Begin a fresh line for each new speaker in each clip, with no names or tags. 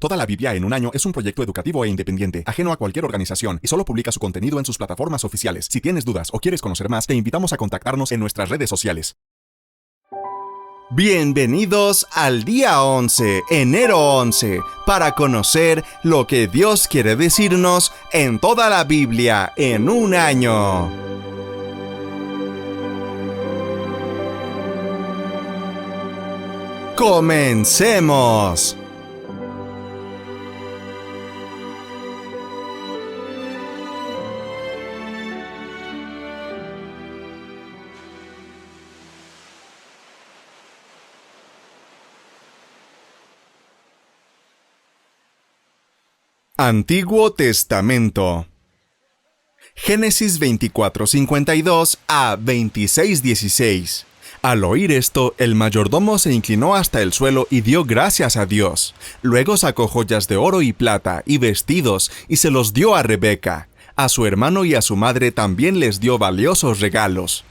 Toda la Biblia en un año es un proyecto educativo e independiente, ajeno a cualquier organización, y solo publica su contenido en sus plataformas oficiales. Si tienes dudas o quieres conocer más, te invitamos a contactarnos en nuestras redes sociales.
Bienvenidos al día 11, enero 11, para conocer lo que Dios quiere decirnos en toda la Biblia en un año. ¡Comencemos! Antiguo Testamento. Génesis 24:52 a 26:16. Al oír esto, el mayordomo se inclinó hasta el suelo y dio gracias a Dios. Luego sacó joyas de oro y plata y vestidos y se los dio a Rebeca. A su hermano y a su madre también les dio valiosos regalos.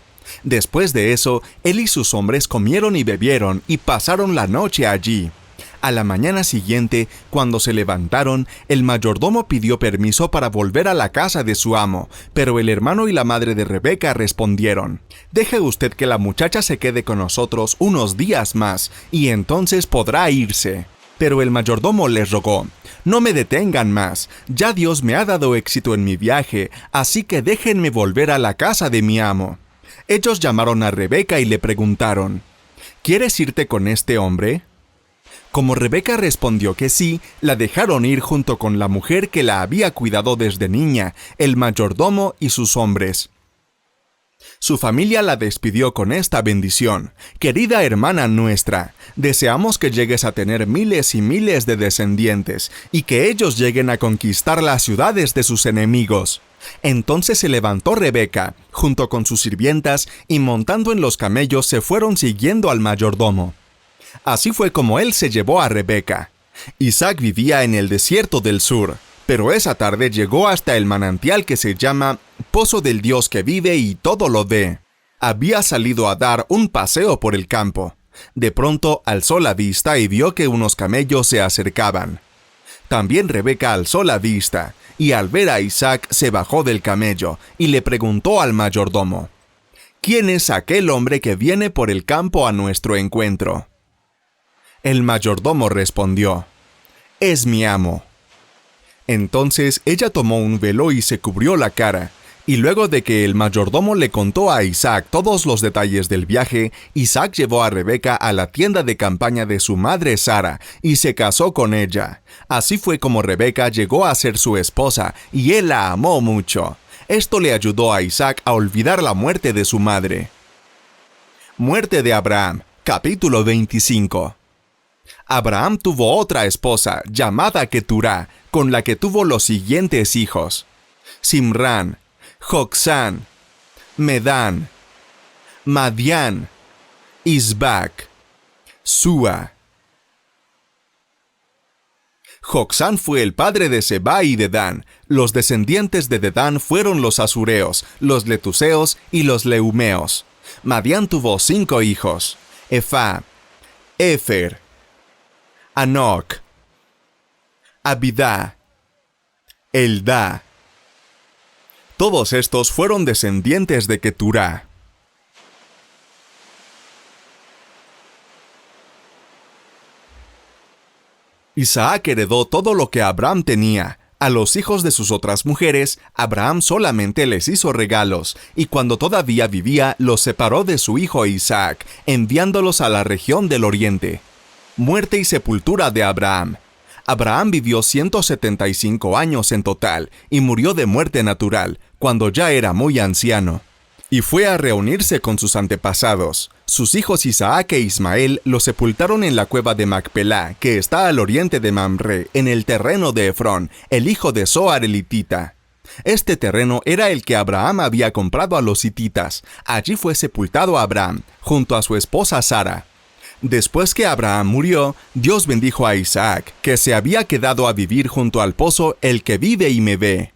Después de eso, él y sus hombres comieron y bebieron y pasaron la noche allí. A la mañana siguiente, cuando se levantaron, el mayordomo pidió permiso para volver a la casa de su amo, pero el hermano y la madre de Rebeca respondieron: «Deje usted que la muchacha se quede con nosotros unos días más, y entonces podrá irse». Pero el mayordomo les rogó: «No me detengan más, ya Dios me ha dado éxito en mi viaje, así que déjenme volver a la casa de mi amo». Ellos llamaron a Rebeca y le preguntaron: «¿Quieres irte con este hombre?». Como Rebeca respondió que sí, la dejaron ir junto con la mujer que la había cuidado desde niña, el mayordomo y sus hombres. Su familia la despidió con esta bendición: «Querida hermana nuestra, deseamos que llegues a tener miles y miles de descendientes, y que ellos lleguen a conquistar las ciudades de sus enemigos». Entonces se levantó Rebeca, junto con sus sirvientas, y montando en los camellos se fueron siguiendo al mayordomo. Así fue como él se llevó a Rebeca. Isaac vivía en el desierto del sur, pero esa tarde llegó hasta el manantial que se llama Pozo del Dios que vive y todo lo ve. Había salido a dar un paseo por el campo. De pronto alzó la vista y vio que unos camellos se acercaban. También Rebeca alzó la vista, y al ver a Isaac se bajó del camello y le preguntó al mayordomo: «¿Quién es aquel hombre que viene por el campo a nuestro encuentro?». El mayordomo respondió: «Es mi amo». Entonces ella tomó un velo y se cubrió la cara, y luego de que el mayordomo le contó a Isaac todos los detalles del viaje, Isaac llevó a Rebeca a la tienda de campaña de su madre Sara, y se casó con ella. Así fue como Rebeca llegó a ser su esposa, y él la amó mucho. Esto le ayudó a Isaac a olvidar la muerte de su madre. Muerte de Abraham, capítulo 25. Abraham tuvo otra esposa, llamada Keturá, con la que tuvo los siguientes hijos: Simrán, Joksán, Medán, Madián, Isbac, Súa. Joksán fue el padre de Seba y Dedán. Los descendientes de Dedán fueron los asureos, los letuseos y los leumeos. Madián tuvo 5 hijos: Efá, Éfer, Anoc, Abidá, Eldá. Todos estos fueron descendientes de Keturá. Isaac heredó todo lo que Abraham tenía. A los hijos de sus otras mujeres, Abraham solamente les hizo regalos, y cuando todavía vivía, los separó de su hijo Isaac, enviándolos a la región del oriente. Muerte y sepultura de Abraham. Abraham vivió 175 años en total, y murió de muerte natural, cuando ya era muy anciano. Y fue a reunirse con sus antepasados. Sus hijos Isaac e Ismael lo sepultaron en la cueva de Macpelá, que está al oriente de Mamre, en el terreno de Efrón, el hijo de Zohar el hitita. Este terreno era el que Abraham había comprado a los hititas. Allí fue sepultado Abraham, junto a su esposa Sara. Después que Abraham murió, Dios bendijo a Isaac, que se había quedado a vivir junto al pozo el que vive y me ve.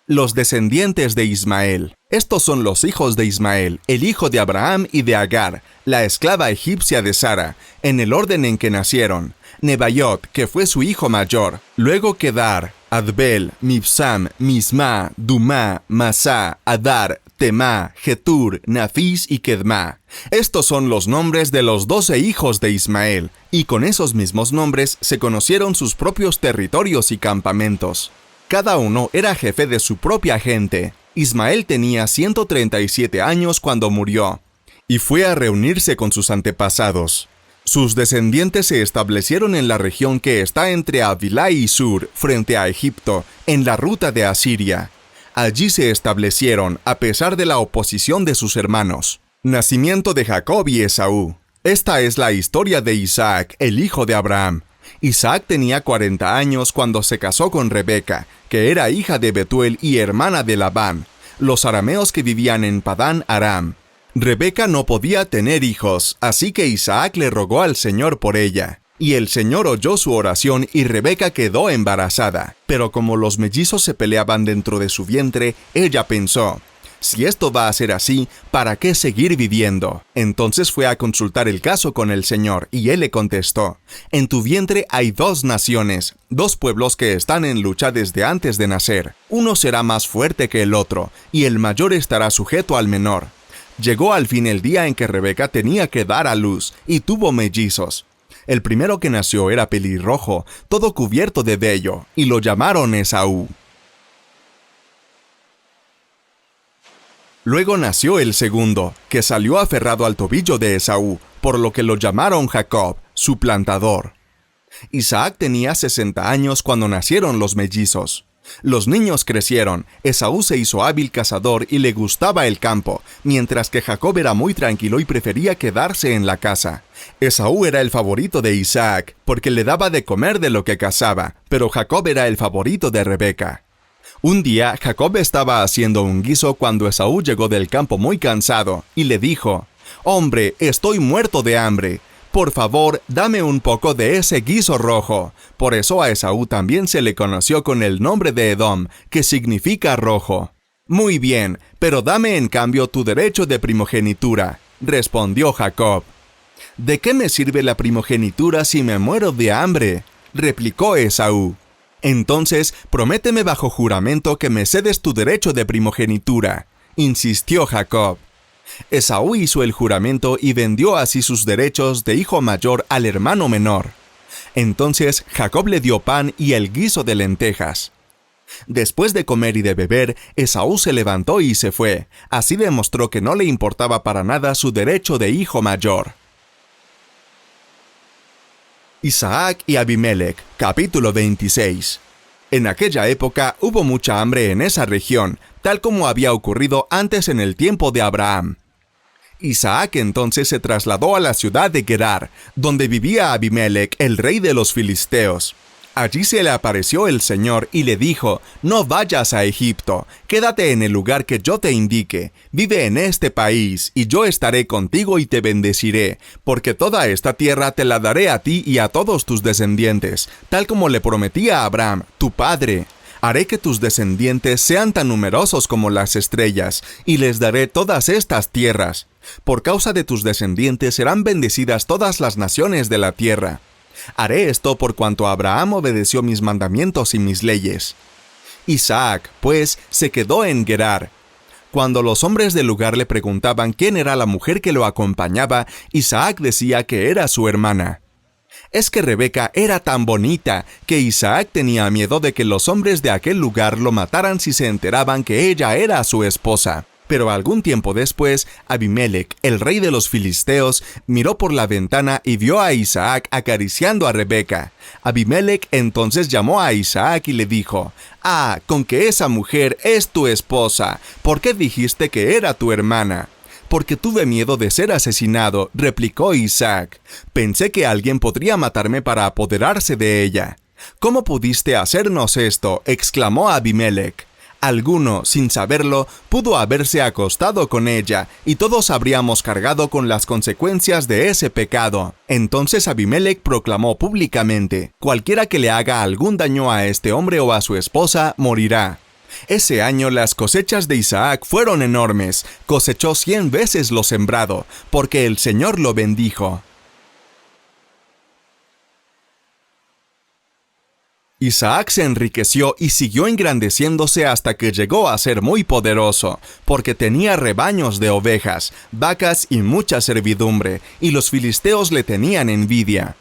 Los descendientes de Ismael. Estos son los hijos de Ismael, el hijo de Abraham y de Agar, la esclava egipcia de Sara, en el orden en que nacieron: Nebaiot, que fue su hijo mayor, luego Kedar, Adbel, Mibsam, Misma, Dumá, Masá, Adar, Temá, Getur, Nafis y Kedma. Estos son los nombres de los 12 hijos de Ismael, y con esos mismos nombres se conocieron sus propios territorios y campamentos. Cada uno era jefe de su propia gente. Ismael tenía 137 años cuando murió, y fue a reunirse con sus antepasados. Sus descendientes se establecieron en la región que está entre Havilá y Sur, frente a Egipto, en la ruta de Asiria. Allí se establecieron, a pesar de la oposición de sus hermanos. Nacimiento de Jacob y Esaú. Esta es la historia de Isaac, el hijo de Abraham. Isaac tenía 40 años cuando se casó con Rebeca, que era hija de Betuel y hermana de Labán, los arameos que vivían en Padán Aram. Rebeca no podía tener hijos, así que Isaac le rogó al Señor por ella. Y el Señor oyó su oración y Rebeca quedó embarazada. Pero como los mellizos se peleaban dentro de su vientre, ella pensó: si esto va a ser así, ¿para qué seguir viviendo? Entonces fue a consultar el caso con el Señor, y Él le contestó: en tu vientre hay 2 naciones, 2 pueblos que están en lucha desde antes de nacer. Uno será más fuerte que el otro, y el mayor estará sujeto al menor. Llegó al fin el día en que Rebeca tenía que dar a luz, y tuvo mellizos. El primero que nació era pelirrojo, todo cubierto de vello, y lo llamaron Esaú. Luego nació el segundo, que salió aferrado al tobillo de Esaú, por lo que lo llamaron Jacob, su plantador. Isaac tenía 60 años cuando nacieron los mellizos. Los niños crecieron, Esaú se hizo hábil cazador y le gustaba el campo, mientras que Jacob era muy tranquilo y prefería quedarse en la casa. Esaú era el favorito de Isaac, porque le daba de comer de lo que cazaba, pero Jacob era el favorito de Rebeca. Un día, Jacob estaba haciendo un guiso cuando Esaú llegó del campo muy cansado, y le dijo: «Hombre, estoy muerto de hambre. Por favor, dame un poco de ese guiso rojo». Por eso a Esaú también se le conoció con el nombre de Edom, que significa rojo. «Muy bien, pero dame en cambio tu derecho de primogenitura», respondió Jacob. «¿De qué me sirve la primogenitura si me muero de hambre?», replicó Esaú. «Entonces, prométeme bajo juramento que me cedes tu derecho de primogenitura», insistió Jacob. Esaú hizo el juramento y vendió así sus derechos de hijo mayor al hermano menor. Entonces Jacob le dio pan y el guiso de lentejas. Después de comer y de beber, Esaú se levantó y se fue. Así demostró que no le importaba para nada su derecho de hijo mayor. Isaac y Abimelec, capítulo 26. En aquella época hubo mucha hambre en esa región, tal como había ocurrido antes en el tiempo de Abraham. Isaac entonces se trasladó a la ciudad de Gerar, donde vivía Abimelec, el rey de los filisteos. Allí se le apareció el Señor y le dijo: «No vayas a Egipto, quédate en el lugar que yo te indique, vive en este país, y yo estaré contigo y te bendeciré, porque toda esta tierra te la daré a ti y a todos tus descendientes, tal como le prometí a Abraham, tu padre. Haré que tus descendientes sean tan numerosos como las estrellas, y les daré todas estas tierras. Por causa de tus descendientes serán bendecidas todas las naciones de la tierra. Haré esto por cuanto Abraham obedeció mis mandamientos y mis leyes». Isaac, pues, se quedó en Gerar. Cuando los hombres del lugar le preguntaban quién era la mujer que lo acompañaba, Isaac decía que era su hermana. Es que Rebeca era tan bonita que Isaac tenía miedo de que los hombres de aquel lugar lo mataran si se enteraban que ella era su esposa. Pero algún tiempo después, Abimelec, el rey de los filisteos, miró por la ventana y vio a Isaac acariciando a Rebeca. Abimelec entonces llamó a Isaac y le dijo: «Ah, con que esa mujer es tu esposa, ¿por qué dijiste que era tu hermana?». «Porque tuve miedo de ser asesinado», replicó Isaac. «Pensé que alguien podría matarme para apoderarse de ella». «¿Cómo pudiste hacernos esto?», exclamó Abimelec. «Alguno, sin saberlo, pudo haberse acostado con ella, y todos habríamos cargado con las consecuencias de ese pecado». Entonces Abimelec proclamó públicamente: «Cualquiera que le haga algún daño a este hombre o a su esposa, morirá». Ese año las cosechas de Isaac fueron enormes, cosechó 100 veces lo sembrado, porque el Señor lo bendijo. Isaac se enriqueció y siguió engrandeciéndose hasta que llegó a ser muy poderoso, porque tenía rebaños de ovejas, vacas y mucha servidumbre, y los filisteos le tenían envidia.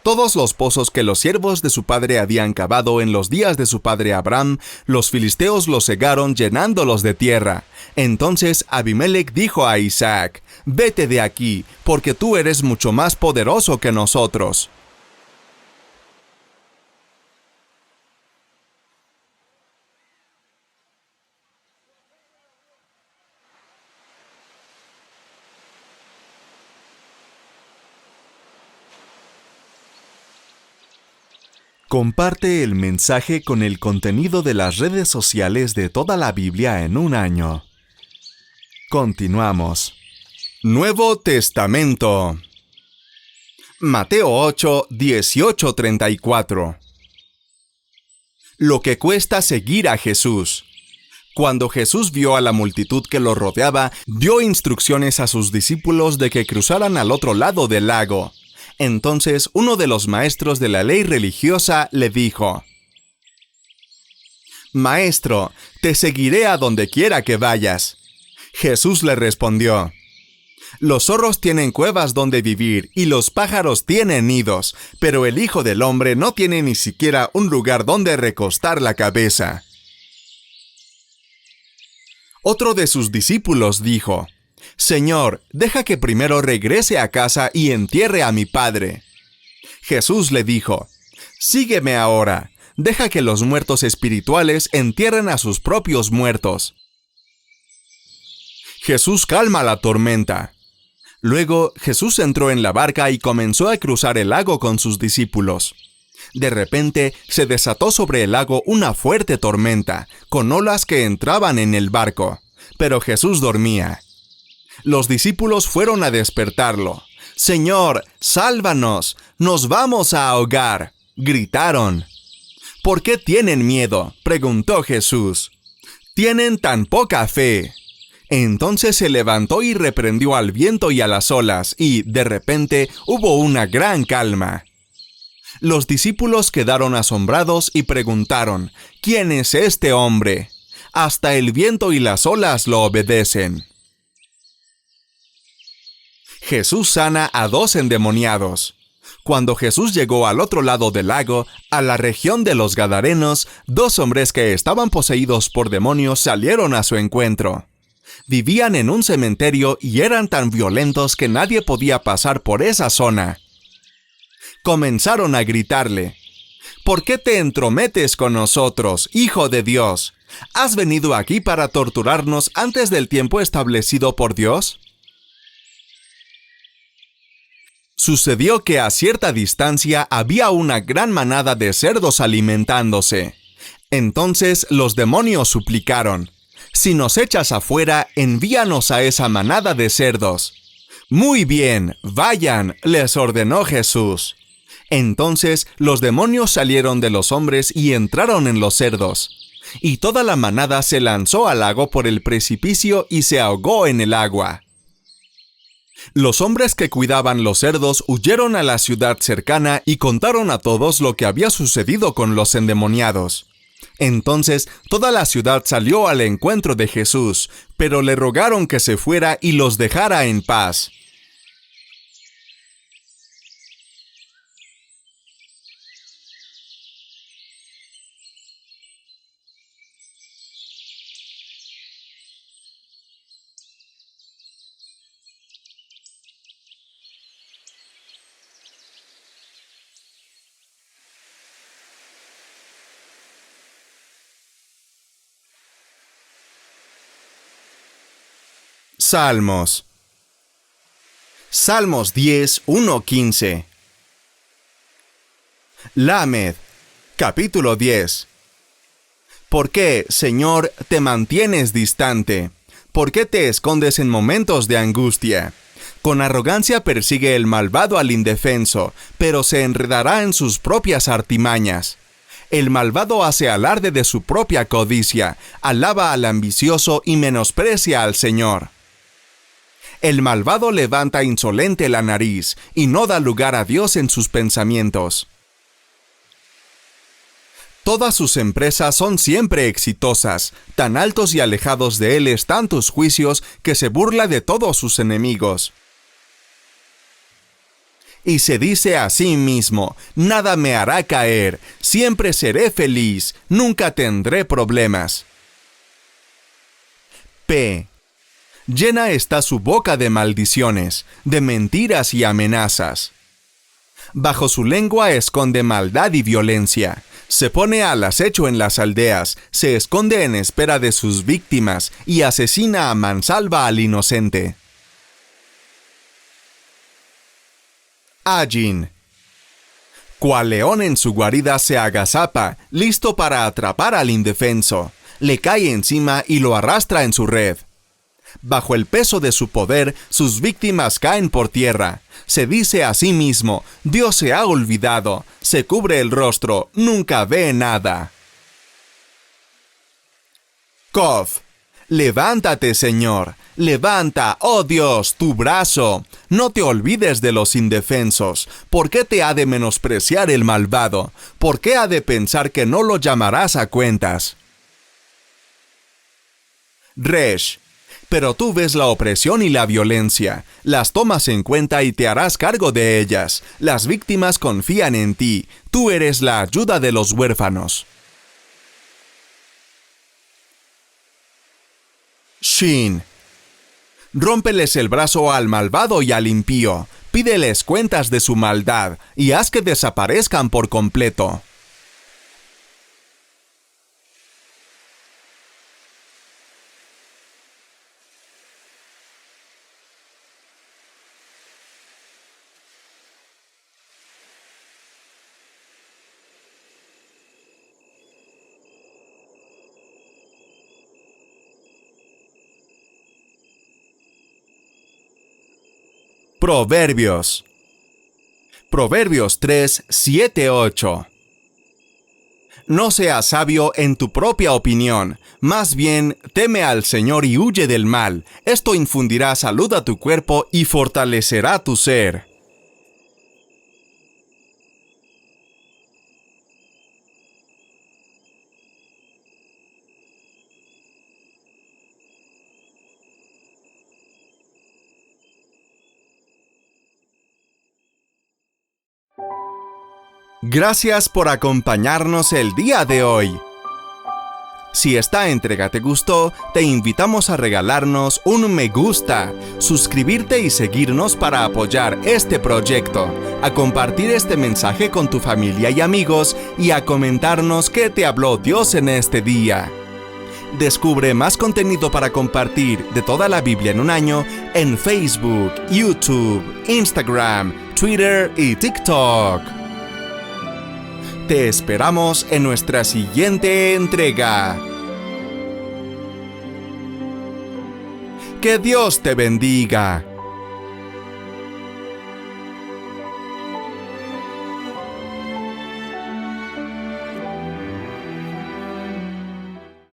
Todos los pozos que los siervos de su padre habían cavado en los días de su padre Abraham, los filisteos los cegaron llenándolos de tierra. Entonces Abimelech dijo a Isaac: «Vete de aquí, porque tú eres mucho más poderoso que nosotros». Comparte el mensaje con el contenido de las redes sociales de toda la Biblia en un año. Continuamos. Nuevo Testamento. Mateo 8, 18-34. Lo que cuesta seguir a Jesús. Cuando Jesús vio a la multitud que lo rodeaba, dio instrucciones a sus discípulos de que cruzaran al otro lado del lago. Entonces uno de los maestros de la ley religiosa le dijo: «Maestro, te seguiré a donde quiera que vayas». Jesús le respondió: «Los zorros tienen cuevas donde vivir y los pájaros tienen nidos, pero el Hijo del Hombre no tiene ni siquiera un lugar donde recostar la cabeza». Otro de sus discípulos dijo: «Señor, deja que primero regrese a casa y entierre a mi padre». Jesús le dijo: «Sígueme ahora, deja que los muertos espirituales entierren a sus propios muertos». Jesús calma la tormenta. Luego Jesús entró en la barca y comenzó a cruzar el lago con sus discípulos. De repente se desató sobre el lago una fuerte tormenta, con olas que entraban en el barco, pero Jesús dormía. Los discípulos fueron a despertarlo. «Señor, sálvanos, nos vamos a ahogar», gritaron. «¿Por qué tienen miedo?», preguntó Jesús. «¿Tienen tan poca fe?». Entonces se levantó y reprendió al viento y a las olas, y, de repente, hubo una gran calma. Los discípulos quedaron asombrados y preguntaron: «¿Quién es este hombre? Hasta el viento y las olas lo obedecen». Jesús sana a 2 endemoniados. Cuando Jesús llegó al otro lado del lago, a la región de los Gadarenos, 2 hombres que estaban poseídos por demonios salieron a su encuentro. Vivían en un cementerio y eran tan violentos que nadie podía pasar por esa zona. Comenzaron a gritarle: «¿Por qué te entrometes con nosotros, Hijo de Dios? ¿Has venido aquí para torturarnos antes del tiempo establecido por Dios?». Sucedió que a cierta distancia había una gran manada de cerdos alimentándose. Entonces los demonios suplicaron: «Si nos echas afuera, envíanos a esa manada de cerdos». «Muy bien, vayan», les ordenó Jesús. Entonces los demonios salieron de los hombres y entraron en los cerdos. Y toda la manada se lanzó al lago por el precipicio y se ahogó en el agua. Los hombres que cuidaban los cerdos huyeron a la ciudad cercana y contaron a todos lo que había sucedido con los endemoniados. Entonces toda la ciudad salió al encuentro de Jesús, pero le rogaron que se fuera y los dejara en paz. Salmos. Salmos 10, 1-15. Lamed, capítulo 10. ¿Por qué, Señor, te mantienes distante? ¿Por qué te escondes en momentos de angustia? Con arrogancia persigue el malvado al indefenso, pero se enredará en sus propias artimañas. El malvado hace alarde de su propia codicia, alaba al ambicioso y menosprecia al Señor. El malvado levanta insolente la nariz y no da lugar a Dios en sus pensamientos. Todas sus empresas son siempre exitosas. Tan altos y alejados de él están tus juicios que se burla de todos sus enemigos. Y se dice a sí mismo, nada me hará caer, siempre seré feliz, nunca tendré problemas. P. Llena está su boca de maldiciones, de mentiras y amenazas. Bajo su lengua esconde maldad y violencia. Se pone al acecho en las aldeas, se esconde en espera de sus víctimas y asesina a mansalva al inocente. Ayin. Cual león en su guarida se agazapa, listo para atrapar al indefenso. Le cae encima y lo arrastra en su red. Bajo el peso de su poder, sus víctimas caen por tierra. Se dice a sí mismo, Dios se ha olvidado. Se cubre el rostro, nunca ve nada. Kof. Levántate, Señor. Levanta, oh Dios, tu brazo. No te olvides de los indefensos. ¿Por qué te ha de menospreciar el malvado? ¿Por qué ha de pensar que no lo llamarás a cuentas? Resh. Pero tú ves la opresión y la violencia, las tomas en cuenta y te harás cargo de ellas. Las víctimas confían en ti, tú eres la ayuda de los huérfanos. Shin. Rómpeles el brazo al malvado y al impío, pídeles cuentas de su maldad y haz que desaparezcan por completo. Proverbios. Proverbios 3, 7, 8. No seas sabio en tu propia opinión, más bien teme al Señor y huye del mal. Esto infundirá salud a tu cuerpo y fortalecerá tu ser. Gracias por acompañarnos el día de hoy. Si esta entrega te gustó, te invitamos a regalarnos un me gusta, suscribirte y seguirnos para apoyar este proyecto, a compartir este mensaje con tu familia y amigos y a comentarnos qué te habló Dios en este día. Descubre más contenido para compartir de toda la Biblia en un año en Facebook, YouTube, Instagram, Twitter y TikTok. Te esperamos en nuestra siguiente entrega. Que Dios te bendiga.